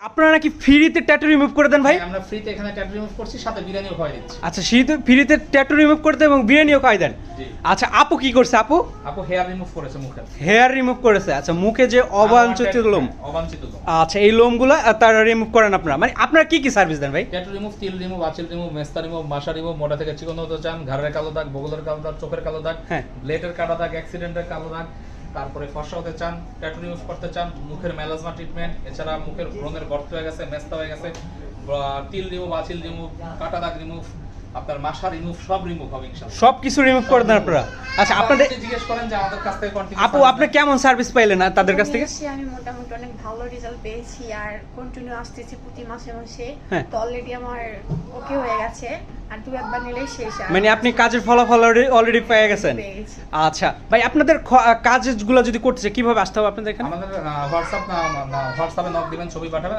আপনারা নাকি ফ্রিতে ট্যাটু রিমুভ করে দেন ভাই? আমরা ফ্রিতে এখানে ট্যাটু রিমুভ করছি, সাথে বিরিয়ানিও খাওয়াই দিচ্ছি। আচ্ছা, ফ্রিতে ট্যাটু রিমুভ করতে এবং বিরিয়ানিও খাই দেন? জি। আচ্ছা, আপু কি করছে? আপু হেয়ার রিমুভ করেছে মুখে। হেয়ার রিমুভ করেছে। আচ্ছা, মুখে যে অবাঞ্ছিত লোম, অবাঞ্ছিত লোম, আচ্ছা এই লোমগুলো তারা রিমুভ করেন আপনারা? মানে আপনারা কি কি সার্ভিস দেন ভাই? ট্যাটু রিমুভ, তিল রিমুভ, আঁচিল রিমুভ, মেস্তা রিমুভ, মাশা রিমুভ, মোটা থেকে চিকন হতে চান, ঘাড়ের কালো দাগ, বগলের কালো দাগ, চোখের কালো দাগ, হ্যাঁ। ব্লেডের কালো দাগ, অ্যাক্সিডেন্টের কালো দাগ, তারপরে ফর্সা হতে চান, ট্যাটু রিমুভ করতে চান, মুখের মেলাজমা ট্রিটমেন্ট, এছাড়া মুখের ব্রণের গর্ত হয়ে গেছে, মেস্তা হয়ে গেছে, তিল রিমুভ, আঁচিল রিমুভ, কাটা দাগ রিমুভ, আপনার মাশা রিমুভ, সব রিমুভ হবে ইনশাআল্লাহ। সব কিছু রিমুভ করে দেন আপনারা? আচ্ছা, আপনাদের জিজ্ঞেস করেন যে আমাদের কাছ থেকে কন্টিনিউ। আপু আপনি কেমন সার্ভিস পাইলেন তাদের কাছ থেকে? আমি মোটামুটি অনেক ভালো রেজাল্ট পেয়েছি আর কন্টিনিউ আসতেছি প্রতি মাসে মাসে। হ্যাঁ। তো অলরেডি আমার ওকে হয়ে গেছে আর দু একবার নিলেই শেষ। আর মানে আপনি কাজের ফলাফল অলরেডি পেয়ে গেছেন? পেয়েছি। আচ্ছা ভাই, আপনাদের কাজগুলো যদি করতে চাই কিভাবে আসতে হবে আপনাদের এখানে? আমাদের হোয়াটসঅ্যাপে নক দিবেন, ছবি পাঠাবেন।